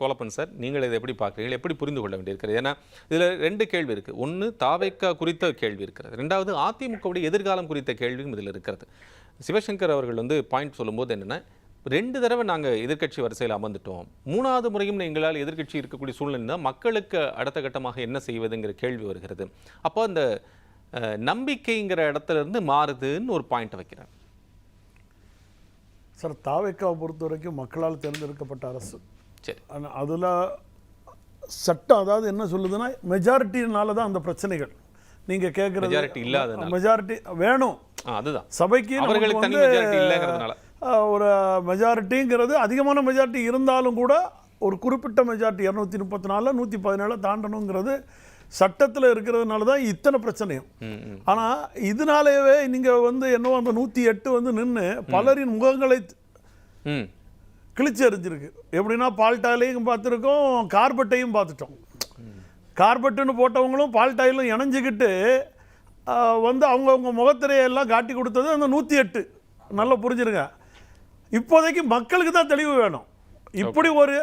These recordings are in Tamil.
கோலப்பன் சார், நீங்கள் இதை எப்படி பார்க்குறீர்கள், எப்படி புரிந்து கொள்ள வேண்டியிருக்கிறது? ஏன்னா இதில் ரெண்டு கேள்வி இருக்குது. ஒன்று தாவேக்கா குறித்த கேள்வி இருக்கிறது, ரெண்டாவது அதிமுகவுடைய எதிர்காலம் குறித்த கேள்வியும் இதில் இருக்கிறது. சிவசங்கர் அவர்கள் பாயிண்ட் சொல்லும்போது என்னென்னா, 2 தடவை நாங்கள் எதிர்க்கட்சி வரிசையில் அமர்ந்துட்டோம், 3வது முறையும் எங்களால் எதிர்க்கட்சி இருக்கக்கூடிய சூழ்நிலை மக்களுக்கு அடுத்த கட்டமாக என்ன செய்வதுங்கிற கேள்வி வருகிறது. அப்போ அந்த நம்பிக்கைங்கிற இடத்துல இருந்து மாறுதுன்னு ஒரு பாயிண்ட் வைக்கிறேன் சார். தாவேக்காவை பொறுத்த வரைக்கும் மக்களால் தேர்ந்தெடுக்கப்பட்ட அரசு. சரி, அதில் சட்டம் அதாவது என்ன சொல்லுதுன்னா, மெஜாரிட்டினால தான் அந்த பிரச்சனைகள். நீங்கள் கேட்குறது மெஜாரிட்டி இல்லாத, மெஜாரிட்டி வேணும், அதுதான் சபைக்கு அவர்களுக்கு தனி மெஜாரிட்டி இல்லைங்கிறதுனால. ஒரு மெஜாரிட்டிங்கிறது அதிகமான மெஜாரிட்டி இருந்தாலும் கூட ஒரு குறிப்பிட்ட மெஜாரிட்டி 234 117 தாண்டணுங்கிறது சட்டத்தில் இருக்கிறதுனால தான் இத்தனை பிரச்சனையும். ஆனால் இதனாலேயே நீங்கள் என்னவோ அந்த 108 நின்று பலரின் முகங்களை கிழிச்சு எறிஞ்சிருக்கு. எப்படின்னா பால்டாயிலையும் பார்த்துருக்கோம், கார்பெட்டையும் பார்த்துட்டோம். கார்பெட்டுன்னு போட்டவங்களும் பால்டாயிலும் இணைஞ்சிக்கிட்டு அவங்கவுங்க முகத்திரையெல்லாம் காட்டி கொடுத்தது அந்த 108. நல்லா புரிஞ்சுருங்க. இப்போதைக்கு மக்களுக்கு தான் தெளிவு வேணும். இப்படி ஒரு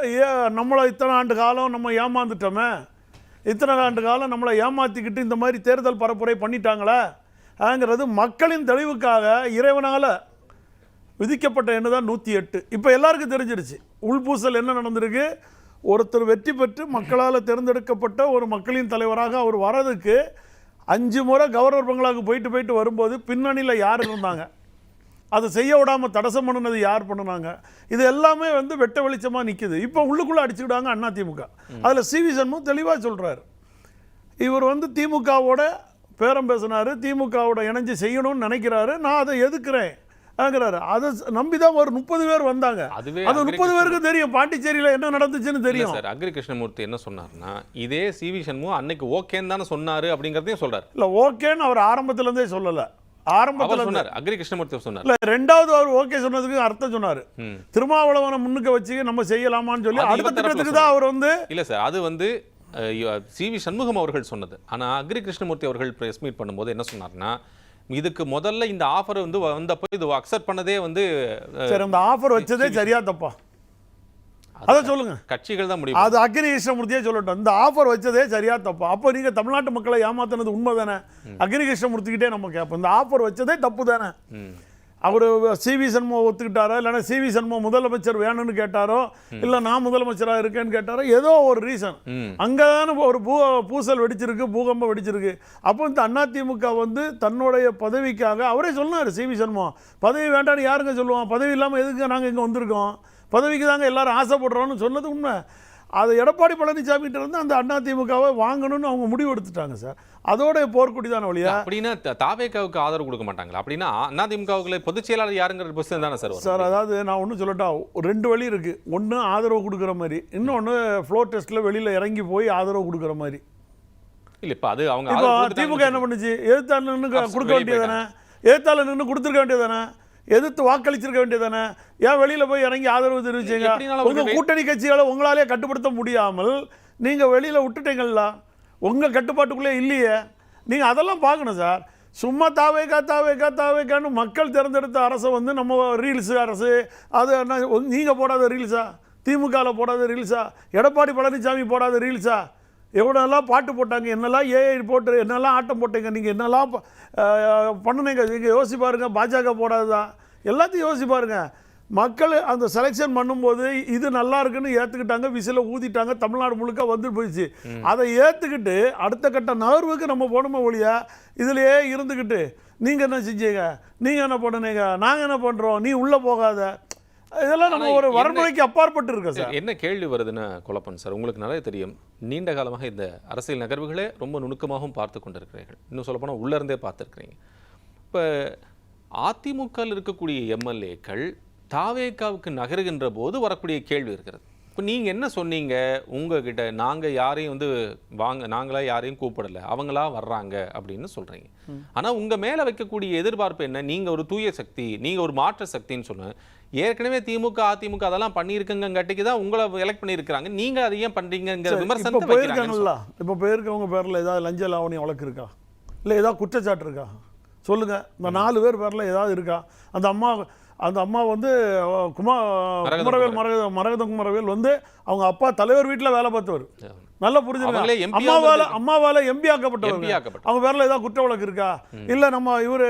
நம்மளை இத்தனை ஆண்டு காலம் நம்ம ஏமாந்துட்டோமே, இத்தனை ஆண்டு காலம் நம்மளை ஏமாற்றிக்கிட்டு இந்த மாதிரி தேர்தல் பரப்புரை பண்ணிட்டாங்களேங்கிறது மக்களின் தெளிவுக்காக இறைவனால் விதிக்கப்பட்ட எண்ணு தான் 108. இப்போ எல்லாருக்கும் தெரிஞ்சிருச்சு உள்பூசல் என்ன நடந்திருக்கு. ஒருத்தர் வெற்றி பெற்று மக்களால் தேர்ந்தெடுக்கப்பட்ட ஒரு மக்களின் தலைவராக அவர் வரதுக்கு 5 முறை கவர்னர் பங்களாவுக்கு போயிட்டு வரும்போது பின்னணியில் யார் இருந்தாங்க, அதை செய்ய விடாமல் தடசம் பண்ணினது யார் பண்ணினாங்க, இது எல்லாமே வெட்ட வெளிச்சமாக நிற்குது. இப்போ உள்ளுக்குள்ளே அடிச்சுக்கிட்டாங்க அதிமுக. அதில் சிவி சண்முகம் தெளிவாக சொல்கிறார், இவர் திமுகவோட பேரம் பேசினார், திமுகவோட இணைஞ்சு செய்யணும்னு நினைக்கிறாரு, நான் அதை எதுக்குறேன் ஆங்கிறாரு. அதை நம்பி தான் ஒரு 30 பேர் வந்தாங்க. அது 30 பேருக்கு தெரியும் பாண்டிச்சேரியில் என்ன நடந்துச்சுன்னு தெரியும். சார், அக்ரி கிருஷ்ணமூர்த்தி என்ன சொன்னார்னா, இதே சிவி சண்முகம் அன்னைக்கு ஓகேன்னு தானே சொன்னார் அப்படிங்கிறதையும் சொல்றாரு. இல்லை, ஓகேன்னு அவர் ஆரம்பத்திலேருந்தே சொல்லலை. ஆரம்பத்தில் சொன்னார், அக்ரி கிருஷ்ணமூர்த்தி சொன்னார். இல்லை, 2வது அவர் ஓகே சொன்னதுக்கு அர்த்தம் சொன்னார். திருமாவளவனை முன்னுக்கு வச்சு நம்ம செய்யலாமான்னு சொல்லி அடுத்த திட்டத்துக்கு தான் அவர் இல்லை சார், அது சிவி சண்முகம் அவர்கள் சொன்னது. ஆனால் அக்ரி கிருஷ்ணமூர்த்தி அவர்கள் பிரஸ் மீட் பண்ணும்போது என்ன சொன்னார்னா, இதுக்கு முதல்ல இந்த ஆஃபர் வந்தப்போ இது அக்செப்ட் பண்ணதே சரி, அந்த ஆஃபர் வச்சதே சரியா தப்பா அதை சொல்லுங்க. கட்சிகள் தான் முடியும். அது அக்ரி கிருஷ்ணமூர்த்தியே சொல்லட்டும், இந்த ஆஃபர் வச்சதே சரியா தப்பா. அப்போ நீங்க தமிழ்நாட்டு மக்களை ஏமாத்தினது உண்மை தானே? அக்ரி கிருஷ்ணமூர்த்திக்கிட்டே நம்ம கேட்போம், இந்த ஆஃபர் வச்சதே தப்பு தானே? அவர் சிவி சண்முகம் ஒத்துக்கிட்டாரோ, இல்லைன்னா சிவி சண்முகம் முதலமைச்சர் வேணும்னு கேட்டாரோ, இல்லை நான் முதலமைச்சராக இருக்கேன்னு கேட்டாரோ, ஏதோ ஒரு ரீசன் அங்கே தானே ஒரு பூசல் வெடிச்சிருக்கு, பூகம்பம் வெடிச்சிருக்கு. அப்போ இந்த அதிமுக தன்னுடைய பதவிக்காக அவரே சொன்னார், சிவி சண்முகம் பதவி வேண்டான்னு யாருங்க சொல்லுவோம், பதவி இல்லாமல் எதுக்கு நாங்கள் இங்கே வந்திருக்கோம், பதவிக்கு தாங்க எல்லாரும் ஆசைப்படுறோன்னு சொன்னது உண்மை. அது எடப்பாடி பழனிசாமிகிட்ட அந்த அதிமுகவை வாங்கணும்னு அவங்க முடிவு எடுத்துட்டாங்க சார். அதோட போர்க்குடி தானே வழியா. அப்படின்னா தாவேக்காவுக்கு ஆதரவு கொடுக்க மாட்டாங்களா? அப்படின்னா அதிமுகவுக்குள்ள பொதுச் செயலாளர் யாருங்கிற பொசிஷன் தானே சார்? சார், அதாவது நான் ஒன்றும் சொல்லட்டா, 2 வழி இருக்குது. ஒன்று ஆதரவு கொடுக்குற மாதிரி, இன்னொன்று ஃப்ளோர் டெஸ்ட்டில் வெளியில் இறங்கி போய் ஆதரவு கொடுக்குற மாதிரி. இல்லை, இப்போ அது அவங்க திமுக என்ன பண்ணுச்சு, எதிர்த்தால நின்று கொடுக்க வேண்டியதானே, எதிர்த்தால நின்று கொடுத்துருக்க வேண்டியதானே, எதிர்த்து வாக்களிச்சிருக்க வேண்டியதானே, ஏன் வெளியில் போய் இறங்கி ஆதரவு தெரிவிச்சீங்க? உங்கள் கூட்டணி கட்சிகளை உங்களாலே கட்டுப்படுத்த முடியாமல் நீங்கள் வெளியில் விட்டுட்டீங்களா? உங்கள் கட்டுப்பாட்டுக்குள்ளே இல்லையே. நீங்கள் அதெல்லாம் பார்க்கணும் சார். சும்மா தாவேக்கான்னு மக்கள் தேர்ந்தெடுத்த அரசை நம்ம ரீல்ஸு அரசு, அது நீங்கள் போடாத ரீல்ஸா, திமுகவில் போடாத ரீல்ஸா, எடப்பாடி பழனிசாமி போடாத ரீல்ஸா, எவ்வளோலாம் பாட்டு போட்டாங்க, என்னெல்லாம் ஏஐ போட்டு என்னெல்லாம் ஆட்டம் போட்டீங்க, நீங்கள் என்னெல்லாம் பண்ணுனீங்க, நீங்கள் யோசிச்சு பாருங்க. பாஜக போடாததான், எல்லாத்தையும் யோசிச்சு பாருங்க. மக்கள் அந்த செலெக்ஷன் பண்ணும்போது இது நல்லா இருக்குன்னு ஏற்றுக்கிட்டாங்க, விசில ஊதிட்டாங்க, தமிழ்நாடு முழுக்க போயிடுச்சு. அதை ஏற்றுக்கிட்டு அடுத்த கட்ட நகர்வுக்கு நம்ம போனோமே ஒழியா இதிலேயே இருந்துக்கிட்டு நீங்கள் என்ன செஞ்சீங்க, நீங்கள் என்ன பண்ணுனீங்க, நாங்கள் என்ன பண்ணுறோம், நீ உள்ளே போகாத, இதெல்லாம் நம்ம ஒரு வரமுறைக்கு அப்பாற்பட்டு இருக்கு சார். என்ன கேள்வி வருதுன்னு கோலப்பன் சார், உங்களுக்கு நிறைய தெரியும், நீண்ட காலமாக இந்த அரசியல் நகர்வுகளே ரொம்ப நுணுக்கமாகவும் பார்த்து கொண்டிருக்கிறீர்கள், இன்னும் சொல்லப்போனால் உள்ளேருந்தே பார்த்துருக்கிறீங்க. இப்போ அதிமுகவில் இருக்கக்கூடிய எம்எல்ஏக்கள் தாவேக்காவுக்கு நகருகின்ற போது வரக்கூடிய கேள்வி இருக்கிறது. இப்போ நீங்கள் என்ன சொன்னீங்க, உங்ககிட்ட நாங்கள் யாரையும் நாங்களா யாரையும் கூப்பிடலை, அவங்களா வர்றாங்க அப்படின்னு சொல்கிறீங்க. ஆனால் உங்கள் மேலே வைக்கக்கூடிய எதிர்பார்ப்பு என்ன, நீங்கள் ஒரு தூய சக்தி, நீங்கள் ஒரு மாற்று சக்தின்னு சொன்னேன். ஏற்கனவே திமுக அதிமுக அதெல்லாம் பண்ணியிருக்குங்கட்டிக்கு தான் உங்களை எலெக்ட் பண்ணியிருக்கிறாங்க, நீங்கள் அதை ஏன் பண்ணுறீங்கிற விமர்சனத்தை போயிருக்காங்கல்ல. இப்போ போயிருக்கவங்க பேரில் ஏதாவது லஞ்ச லாவணி வழக்கு இருக்கா, இல்லை ஏதாவது குற்றச்சாட்டு இருக்கா சொல்லுங்கள். இந்த 4 பேர் பேரில் ஏதாவது இருக்கா? அந்த அம்மா அந்த அம்மா வந்து குமரவேல் மரகத குமரவேல் வந்து அவங்க அப்பா தலைவர் வீட்டில் வேலை பார்த்தவர். நல்லா புரிஞ்சுருக்காங்க. அம்மாவால எம்பி ஆக்கப்பட்டவர். அவங்க பேர்ல ஏதாவது குற்ற வழக்கு இருக்கா? இல்ல நம்ம இவரு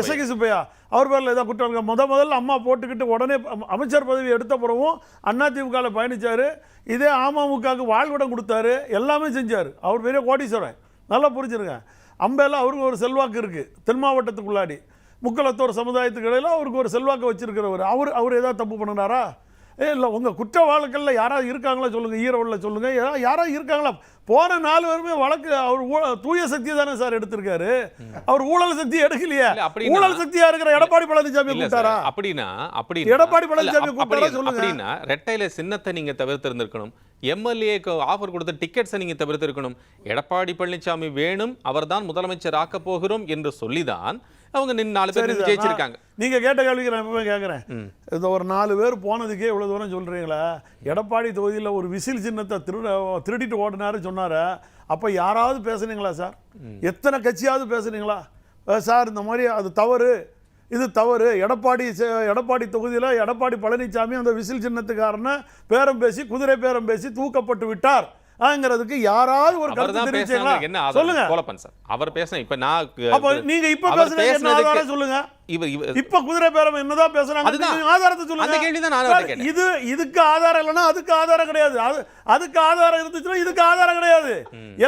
இசைக்கு சுப்பையா அவர் பேர்ல ஏதாவது குற்ற வழக்கு? முதல்ல அம்மா போட்டுக்கிட்டு உடனே அமைச்சர் பதவி எடுத்த பிறகும் அதிமுக பயணிச்சாரு. இதே அமமுகவுக்கு வாழ்விடம் கொடுத்தாரு, எல்லாமே செஞ்சாரு. அவர் பெரிய கோடீஸ்வரன். நல்லா புரிஞ்சிருக்கேன். அம்பேல அவருக்கு ஒரு செல்வாக்கு இருக்கு தென் மாவட்டத்துக்குள்ளாடி. முக்களத்தோர் சமுதாயத்துக்கு இடையில அவருக்கு ஒரு செல்வாக்கு வச்சிருக்கிறவர். அவர் ஏதாவது தப்பு பண்ணினாரா? இல்லை, உங்கள் குற்ற வழக்கில் யாராவது இருக்காங்களா சொல்லுங்கள், ஈரோடில் சொல்லுங்கள், யாராவது இருக்காங்களா? போன 4 பேருமே வழக்கு அவர் தூய சக்தி தானே சார் எடுத்திருக்காரு. அவர் ஊழல் சக்தி எடுக்கலையே. ஊழல் சக்தியா இருக்கிற எடப்பாடி பழனிசாமி கூட்டாரா? அப்படின்னா எடப்பாடி பழனிசாமி கூட்டாரா சொல்லுங்க. அப்படின்னா ரெட்டையில சின்னத்தை நீங்க தவிர்த்திருந்திருக்கணும், எம்எல்ஏக்கு ஆஃபர் கொடுத்த டிக்கெட்ஸை நீங்க தவிர்த்திருக்கணும். எடப்பாடி பழனிசாமி வேணும், அவர்தான் முதலமைச்சர் ஆக்க போகிறோம் என்று சொல்லிதான் அவங்க 4 பேர் ஜெயிச்சிருக்காங்க. நீங்க கேட்ட கேள்விக்கு நான் எப்பவுமே கேட்கிறேன். இது ஒரு 4 பேர் போனதுக்கே இவ்வளவு தூரம் சொல்றீங்களா? எடப்பாடி தொகுதியில் ஒரு விசில் சின்னத்தை திருடிட்டு ஓடினாரு சொன்னாரு. அப்ப யாராவது பேசுனீங்களா சார்? எத்தனை கட்சியாவது பேசுனீங்களா சார்? இந்த மாதிரி அது தவறு, இது தவறு. எடப்பாடி தொகுதியில் எடப்பாடி பழனிசாமி அந்த விசில் சின்னத்துக்காரன பேரம் பேசி, குதிரை பேரம் பேசி தூக்கப்பட்டு விட்டார் ஆங்கிறதுக்கு யாராவது ஒரு கருத்து தெரிவிச்சீங்களா? சொல்லுங்க. கோலப்பன் சார் அவர் பேசுறேன். இப்ப நான் அப்ப நீங்க இப்ப பேசுறீங்க, என்ன ஆதாரம் சொல்லுங்க? இப்ப குதிரை பேரம் என்னதான் பேசுறாங்க, ஆதாரத்தை சொல்லுங்க. அந்த கேள்வி தான் நான் கேட்டேன். இதுக்கு ஆதாரம் இல்லைன்னா அதுக்கு ஆதாரம் கிடையாது. அதுக்கு ஆதாரம் இருந்துச்சுன்னா இதுக்கு ஆதாரம் கிடையாது.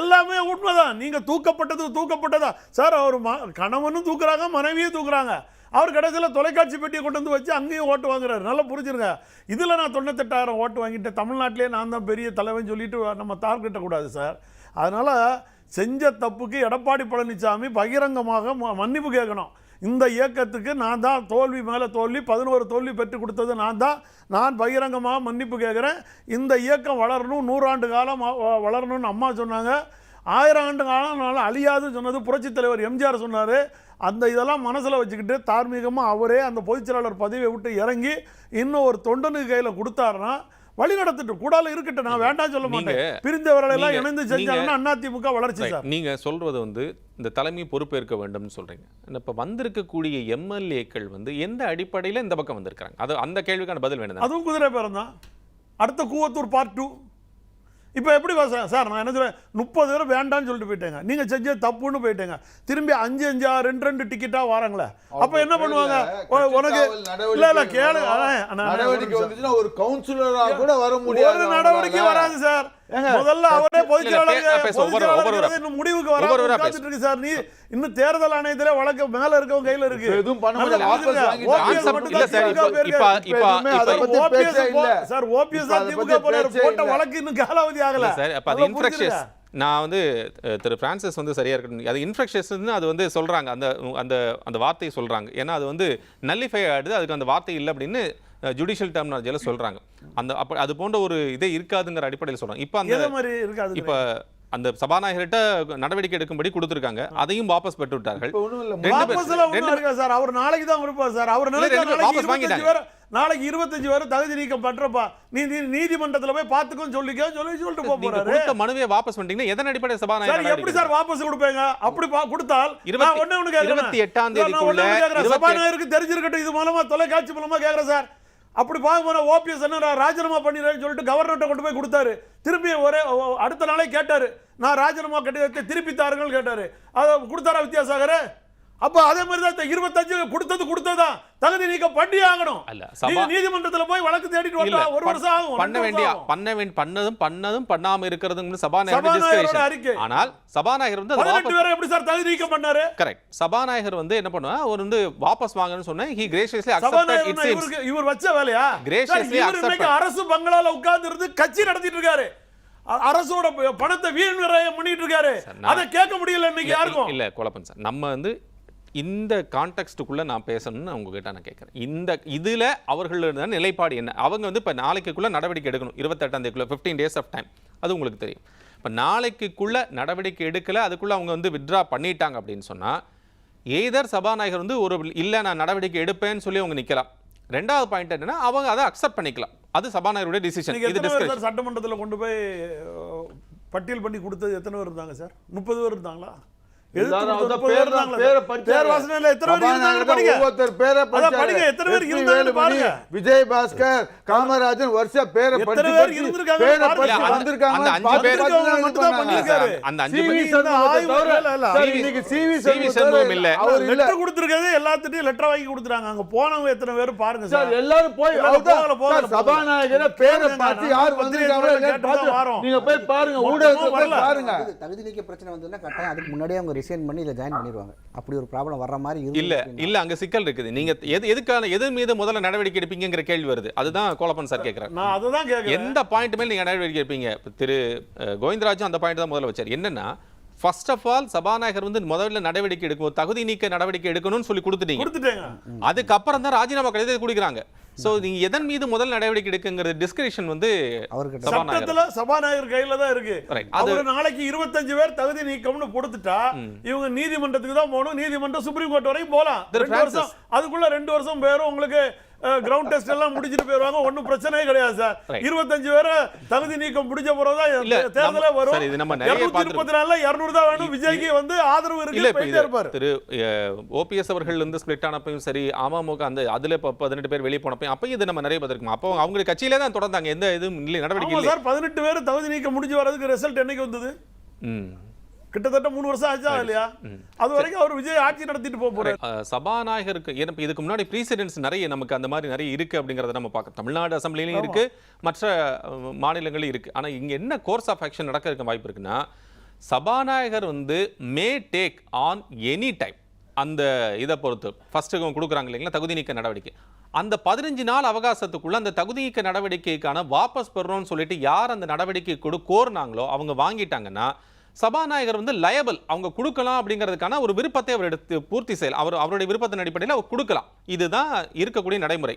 எல்லாமே உண்மைதான். நீங்க தூக்கப்பட்டதா சார்? அவர் கணவனும் தூக்குறாங்க, மனைவியும் தூக்குறாங்க. அவர் கடைசியில் தொலைக்காட்சி பெட்டியை கொண்டு வந்து வச்சு அங்கேயும் ஓட்டு வாங்குறாரு. நல்லா புரிஞ்சிருங்க. இதில் நான் 98,000 ஓட்டு வாங்கிட்டேன், தமிழ்நாட்டிலே நான் தான் பெரிய தலைவன் சொல்லிட்டு நம்ம தார்கிட்டக்கூடாது சார். அதனால் செஞ்ச தப்புக்கு எடப்பாடி பழனிசாமி பகிரங்கமாக மன்னிப்பு கேட்கணும். இந்த இயக்கத்துக்கு நான் தான் தோல்வி மேலே தோல்வி, 11 தோல்வி பெற்றுக் கொடுத்தது நான் பகிரங்கமாக மன்னிப்பு கேட்குறேன். இந்த இயக்கம் வளரணும், 100 ஆண்டு காலம் வளரணும்னு அம்மா சொன்னாங்க. 1000 ஆண்டு காலம் அழியாது சொன்னது புரட்சித் தலைவர் எம்ஜிஆர் சொன்னார். அந்த இதெல்லாம் மனசில் வச்சுக்கிட்டு தார்மீகமாக அவரே அந்த பொதுச்செயலாளர் பதவியை விட்டு இறங்கி இன்னும் ஒரு தொண்டனுக்கு கையில் கொடுத்தாருன்னா வழி நடத்திட்டு கூடால இருக்கட்டும். நான் வேண்டாம் சொல்ல மாட்டேன். பிரிந்தவர்களெல்லாம் இணைந்து செஞ்சாங்கன்னா அதிமுக வளர்ச்சி சார். நீங்க சொல்றது இந்த தலைமை பொறுப்பேற்க வேண்டும்னு சொல்றீங்க. இப்ப வந்திருக்கக்கூடிய எம்எல்ஏக்கள் எந்த அடிப்படையில் இந்த பக்கம் வந்திருக்காங்க? அது அந்த கேள்விக்கான பதில் வேணும். அதுவும் குதிரை பேரம் தான். அடுத்த கூவத்தூர் பார்ட் 2. இப்போ எப்படி சார்? நான் என்ன சொல்றேன், 30 பேர் வேண்டான்னு சொல்லிட்டு போயிட்டேங்க. நீங்க செஞ்ச தப்புன்னு போயிட்டேங்க. திரும்பி 5 2 டிக்கெட்டா வராங்களே, அப்ப என்ன பண்ணுவாங்க? உனக்கு இல்ல கேளு, ஒரு கவுன்சிலரா கூட வர முடியாது. ஒரு நடவடிக்கை வராது சார். முதல்ல அவரே இன்னும் முடிவுக்கு வர இருக்கு சார். நீ இன்னும் தேர்தல் ஆணையத்திலே வழக்கு மேல இருக்கவங்க கையில இருக்கு. எதுவும் பண்ண முடியல. சார் ஓபிஎஸ் அதிமுக போட்ட வழக்கு இன்னும் காலாவதி ஆகல சார். அப்ப அது இன்ஃப்ராக்ஷஸ். நான் திரு பிரான்சிஸ் சரியா இருக்கணும். அது இன்ஃப்ராக்ஷஸ் அது சொல்றாங்க, அந்த அந்த அந்த வார்த்தையை சொல்றாங்க. ஏன்னா அது நல்லிஃபை ஆயிடுது, அதுக்கு அந்த வார்த்தை இல்லை அப்படின்னு ஜுடிஷியல் டெர்மினாலஜியில் சொல்றாங்க. அந்த அப்ப அது போன்ற ஒரு இதே இருக்காதுங்கிற அடிப்படையில் சொல்றாங்க. இப்ப அந்த சபாநாயகர்கிட்ட நடவடிக்கை எடுக்கும்படி கொடுத்திருக்காங்க, அதையும் வாபஸ் பெற்று விட்டார்கள். அவர் நாளைக்கு தான் இருப்பார் சார். அவர் நாளைக்கு 25 பேர் தகுதி நீக்கம் பண்றப்பா, நீதிமன்றத்தில் போய் பார்த்துக்கோன்னு சொல்லிட்டு போறாரு. மனுவை வாபஸ் பண்ணிட்டீங்கன்னா எதன் அடிப்படையில் சபாநாயகர் எப்படி சார் வாபஸ் கொடுப்பீங்க? அப்படி கொடுத்தால் 28ஆம் தேதிக்குள்ள சபாநாயகருக்கு தெரிஞ்சிருக்கட்டும். இது மூலமா தொலைக்காட்சி மூலமா கேட்கிறேன் சார். அப்படி பார்க்க போனா ஓபிஎஸ் என்ன ராஜினாமா பண்ணிடுறேன்னு சொல்லிட்டு கவர்னர்கிட்ட கொண்டு போய் கொடுத்தாரு. திருப்பி அடுத்த நாளே கேட்டாரு, நான் ராஜினாமா கடிதத்தை திருப்பி தாருங்கள் கேட்டாரு. அதை கொடுத்தாரா வித்யாசாகர்? அப்ப அதே மாதிரி தான் 25 கொடுத்ததான் தகுதி நீக்கம் பண்ணி ஆகணும். நீதிமன்றத்தில் போய் வழக்கு தேடிட்டு வந்தா 1 வருஷம் ஆகும். பண்ணதும் பண்ணாம இருக்கிறது சபாநாயகர் அறிக்கை. ஆனால் சபாநாயகர் 18 பேரை எப்படி சார் தகுதி நீக்கம் பண்ணாரு? கரெக்ட். சபாநாயகர் என்ன பண்ணுவா, ஒரு வாபஸ் வாங்கன்னு சொன்னேன். he graciously accepted it seems. இவர் வச்ச வேலையா? graciously accepted. அரசு பங்களால உட்கார்ந்து இருந்து கட்சி நடத்திட்டு இருக்காரு. அரசோட பணத்தை வீண் விரயம் பண்ணிட்டு இருக்காரு. அதை கேட்க முடியல இன்னைக்கு யாருக்கும். இல்ல குழப்பம் சார். நம்ம இந்த கான்டெக்ஸ்டுக்குள்ள நான் பேசணும்னு உங்ககிட்ட நான் கேட்குறேன். இதுல அவர்களோட நிலைப்பாடு என்ன? அவங்க இப்போ நாளைக்குள்ள நடவடிக்கை எடுக்கணும். 28ஆம் தேதிக்குள்ள 15 days ஆஃப் டைம். அது உங்களுக்கு தெரியும். இப்போ நாளைக்குள்ள நடவடிக்கை எடுக்கல, அதுக்குள்ள அவங்க வித்ட்ரா பண்ணிட்டாங்க அப்படின்னு சொன்னா எய்தர் சபாநாயகர் ஒரு இல்லை நான் நடவடிக்கை எடுப்பேன்னு சொல்லி அவங்க நிற்கலாம். 2வது பாயிண்ட் என்னன்னா, அவங்க அதை அக்செப்ட் பண்ணிக்கலாம். அது சபாநாயகருடைய டிசிஷன். இது டிஸ்கஷன். சட்டமன்றத்தில் கொண்டு போய் பட்டியல் பண்ணி கொடுத்தது எத்தனை பேர் இருந்தாங்க சார்? 30 பேர் இருந்தாங்களா? எல்லாரும் எதிர்த்து அந்த பேர் தான், பேரை படிச்சாங்க. பேர் வாசனையில எத்தனை பேர் இருந்தாங்க படிங்க. ஒவ்வொருத்தர் பேரை அதான் படிங்க, எத்தனை பேர் இருந்தாங்க பாருங்க. விஜய் பாஸ்கர், காமராஜன் வருஷ பேரை எத்தனை படிச்சு பேர் இருந்திருக்காங்க பேரை பாருங்க. படிச்சு அந்த வந்திருக்காங்க. அந்த அஞ்சு பேர் மட்டும் தான் பண்ணிருக்காரு. அந்த 5 சிவி பேர் சண்முகத்தை தவிர இல்ல. சார், இன்னைக்கு சிவி சண்முகம் இல்ல. அவர் இல்ல லெட்டர் கொடுத்திருக்காது, எல்லாத்துட்டையும் லெட்டர் வாங்கி கொடுத்துறாங்க. அங்க போனவங்க எத்தனை பேர் பாருங்க சார். சார். எல்லாரும் போய் இல்ல, அவர்தான் போகல, சார், சபாநாயகரை பேரை பார்த்து யார் வந்திருக்காங்களோ இல்லையான்னு பார்த்து நீங்க போய் பாருங்க, ஊடகத்துல போய் பாருங்க. தகுதி நீக்க பிரச்சனை வந்ததுன்னா கட்டாயம் அதுக்கு முன்னாடியே அவங்க ரிசைன் பண்ணி இதை ஜாயின் பண்ணிடுவாங்க. அப்படி ஒரு ப்ராப்ளம் வர்ற மாதிரி இல்ல அங்க சிக்கல் இருக்குது. நீங்க எது மீது முதல்ல நடவடிக்கை எடுப்பீங்கங்கிற கேள்வி வருது. அதுதான் கோலப்பன் சார் கேக்குறாரு. நான் அததான் கேக்குறேன். எந்த பாயிண்ட் மேல நீங்க நடவடிக்கை எடுப்பீங்க? திரு கோவிந்தராஜும் அந்த பாயிண்ட் தான் முதல்ல வச்சார். என்னன்னா ஃபர்ஸ்ட் ஆஃப் ஆல் சபாநாயகர் வந்து முதல்ல நடவடிக்கை எடுக்கும், தகுதி நீக்க நடவடிக்கை எடுக்கணும்னு சொல்லி கொடுத்துட்டீங்க. அதுக்கப்புறம் தான் ராஜினாமா கடிதத்தை கொடுக்குறாங்க. சோ நீங்க எதன் மீது முதல் நடவடிக்கை எடுக்குங்கிற டிஸ்கிரிப்ஷன் வந்து சட்டத்துல சபாநாயகர் கையில தான் இருக்கு. அவர் நாளைக்கு 25 பேர் தகுதி நீக்கம்னு கொடுத்துட்டா இவங்க நீதிமன்றத்துக்கு தான் போகணும். நீதிமன்றம் சுப்ரீம் கோர்ட் வரைக்கும் போலாம். 2 வருஷம், அதுக்குள்ள 2 வருஷம் பேரும் உங்களுக்கு கிரவுண்ட் டெஸ்ட் எல்லாம் முடிச்சிட்டு போயிருவாங்க. ஒன்னும் பிரச்சனையே கிடையாது சார். 25 பேரை தகுதி நீக்கம் முடிஞ்ச பிறகுதான் தேர்தலே வரும். 234 200 தான் வேணும். விஜய்க்கு வந்து ஆதரவு இருக்கு, போயிட்டே இருப்பாரு. திரு ஓபிஎஸ் அவர்கள் வந்து ஸ்பிளிட் ஆனப்பையும் சரி, அமமுக அந்த அதுல 18 பேர் வெளியே போனப்பையும் அப்பயும் இது நம்ம நிறைய பார்த்திருக்கோம். அப்போ அவங்க கட்சியிலே தான் தொடர்ந்தாங்க, எந்த இதுவும் நடவடிக்கை இல்லை சார். 18 பேர் தகுதி நீக்கம் முடிஞ்சு வரதுக்கு ரிசல்ட் என்னைக்கு வந்தது? கிட்டத்தட்ட 3 வருஷம் ஆச்சா இல்லையா? அது வரைக்கும் அவர் விஜய் ஆட்சி நடத்திட்டு போறாரு. சபாநாயகருக்கு இதுக்கு முன்னாடி ப்ரீசிடென்ட்ஸ் நிறைய நமக்கு அந்த மாதிரி நிறைய இருக்கு அப்படிங்கறத நம்ம பார்க்க. தமிழ்நாடு அசம்பிளிலையும் இருக்கு, மற்ற மாநிலங்களிலும் இருக்கு. ஆனா இங்க என்ன கோர்ஸ் ஆஃப் ஆக்ஷன் நடக்க வாய்ப்பு இருக்குன்னா, சபாநாயகர் வந்து may take on any time அந்த இதை பொறுத்து ஃபர்ஸ்ட் கொடுக்குறாங்க இல்லைங்களா தகுதி நீக்க நடவடிக்கை. அந்த 15 நாள் அவகாசத்துக்குள்ள அந்த தகுதி நீக்க நடவடிக்கைக்கான வாபஸ் பெறணும்னு சொல்லிட்டு யார் அந்த நடவடிக்கை கோரினாங்களோ அவங்க வாங்கிட்டாங்கன்னா சபாநாயகர் வந்து லயபிள், அவங்க கொடுக்கலாம் அப்படிங்கிறதுக்கான ஒரு விருப்பத்தை அவர் எடுத்து பூர்த்தி செய்யலாம். அவருடைய விருப்பத்தின் அடிப்படையில் அவர் கொடுக்கலாம். இதுதான் இருக்கக்கூடிய நடைமுறை.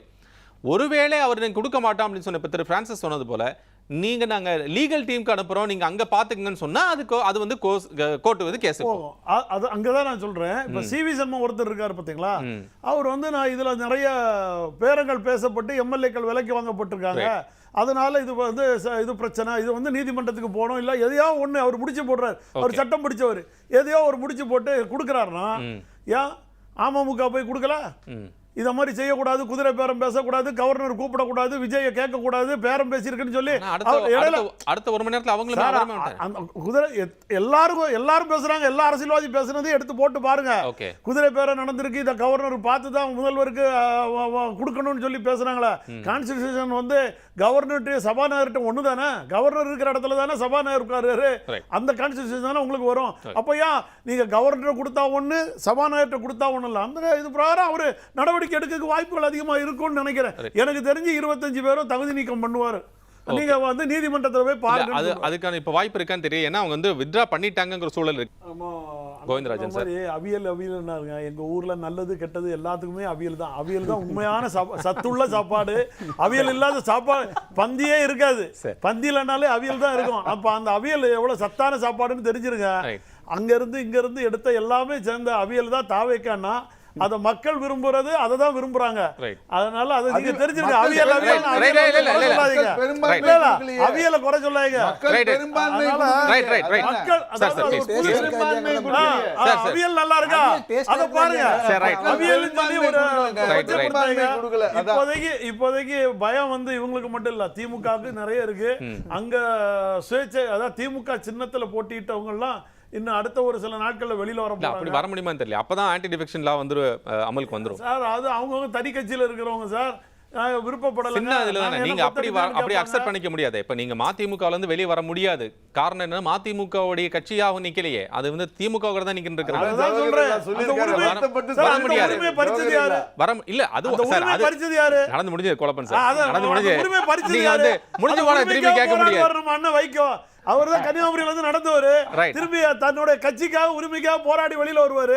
ஒருவேளை அவர் நீங்க கொடுக்க மாட்டோம் அப்படின்னு சொன்ன திரு பிரான்சிஸ் சொன்னது போல நீங்க நாங்க லீகல் டீமுக்கு அனுப்புறோம், நீங்க அங்க பாத்துக்கங்கன்னு சொன்னா அது வந்து கோர்ட் வந்து கேஸ் போகும். அது அங்கதான் நான் சொல்றேன். இப்ப சிவி சண்முகம் ஒருத்தர் இருக்காரு பாத்தீங்களா, அவர் வந்து நான் இதுல நிறைய பேரங்கள் பேசப்பட்டு எம்எல்ஏக்கள் விலைக்கு வாங்கப்பட்டிருக்காங்க, அதனால இது வந்து இது பிரச்சனை, இது வந்து நீதிமன்றத்துக்கு போகணும், இல்ல எதையோ ஒண்ணு அவர் முடிச்சு போடுறாரு. அவர் சட்டம் பிடிச்சவர் எதையோ ஒரு முடிச்சு போட்டு கொடுக்குறாருன்னா ஏன் அமமுக போய் கொடுக்கல? இத மாதிரி செய்யக்கூடாது, குதிரை பேரம் பேசக்கூடாது, கவர்னர் கூப்பிடக்கூடாது, விஜய கேட்கக்கூடாது, பேரம் பேசியிருக்குன்னு சொல்லி அடுத்த 1 மணி நேரத்தில் அவங்களும் குதிரை எல்லாரும் பேசுறாங்க. எல்லா அரசியல்வாதி பேசுனதையும் எடுத்து போட்டு பாருங்க. குதிரை பேரம் நடந்திருக்கு, இதை கவர்னர் பார்த்து தான் முதல்வருக்கு கொடுக்கணும்னு சொல்லி பேசுறாங்களா? கான்ஸ்டிடியூஷன் வந்து கவர்னர் சபாநாயகர்கிட்ட ஒண்ணு தானே, கவர்னர் இருக்கிற இடத்துல தானே சபாநாயகர் இருக்காரு. அந்த கான்ஸ்டிடியூஷன் தானே உங்களுக்கு வரும். அப்ப ஏன் நீங்க கவர்னர் கொடுத்தா ஒண்ணு, சபாநாயகர்கிட்ட கொடுத்தா ஒண்ணு இல்ல? அந்த இது பிரகாரம் அவரு நடவடிக்கை எடுக்க வாய்ப்புகள் அதிகமா இருக்கும்னு நினைக்கிறேன். எனக்கு தெரிஞ்சு 25 பேரும் தகுதி நீக்கம் பண்ணுவாரு. நீங்க வந்து நீதிமன்றத்துல போய் பாருங்க. அதுக்கான இப்ப வாய்ப்பு இருக்கான்னு தெரியும். ஏன்னா அவங்க வந்து வித்ரா பண்ணிட்டாங்கங்கிற சூழல் இருக்கு. ஆமா கோவிந்தராஜன் சார், அவியல்னாருங்க. எங்க ஊர்ல நல்லது கெட்டது எல்லாத்துக்குமே அவியல் தான். அவியல் தான் உண்மையான சத்துள்ள சாப்பாடு. அவியல் இல்லாத சாப்பாடு பந்தியே இருக்காது. பந்தி இல்லைனாலே அவியல் தான் இருக்கும். அப்ப அந்த அவியல் எவ்வளவு சத்தான சாப்பாடுன்னு தெரிஞ்சிருங்க. அங்க இருந்து எடுத்த எல்லாமே சேர்ந்த அவியல் தான் தாவேக்கான்னா அத மக்கள் விரும்புறது, அதை தான் விரும்புறாங்க. அதனால அதை நீங்க தெரிஞ்சிருங்க. அவியலை குறை சொல்லாதீங்க. அவியல் நல்லா இருக்கா அதை பாருங்க. அவியல் சொல்லி ஒரு இப்போதைக்கு பயம் வந்து இவங்களுக்கு மட்டும் இல்ல, திமுகவுக்கு நிறைய இருக்கு. அங்க சுயேட்சை, அதாவது திமுக சின்னத்துல போட்டிட்டவங்க எல்லாம் இன்னும் அடுத்த ஒரு சில நாட்கள்ல வெளியில வர போறாங்க. அப்படி வர முடியுமான்னு தெரியல. அப்பதான் ஆன்டி டிஃபெக்ஷன் லா வந்து அமலுக்கு வந்துரும் சார். அது அவங்க தனி கட்சியில இருக்கிறவங்க சார், விருப்பப்படல. நீங்க அப்படி அக்செப்ட் பண்ணிக்க முடியாது. இப்ப நீங்க மதிமுகல இருந்து வெளியே வர முடியாது. காரணம் என்ன, மதிமுகவுடைய கட்சியாக நிக்கலையே, அது வந்து திமுக தான் நிக்கிட்டு இருக்கிறது. அதான் சொல்றேன். வர முடியாது. இல்ல அது சார், அது பரிச்சது யாரு? நடந்து முடிஞ்சது கோலப்பன் சார், நடந்து முடிஞ்சது. நீங்க வந்து முடிஞ்சு போனா திருப்பி கேட்க முடியாது. அண்ணன் வைக்கோ அவர் தான் கன்னியாகுமரியில இருந்து நடந்தவர். திரும்பி தன்னுடைய கட்சிக்காக உரிமைக்காக போராடி வெளியில வருவாரு.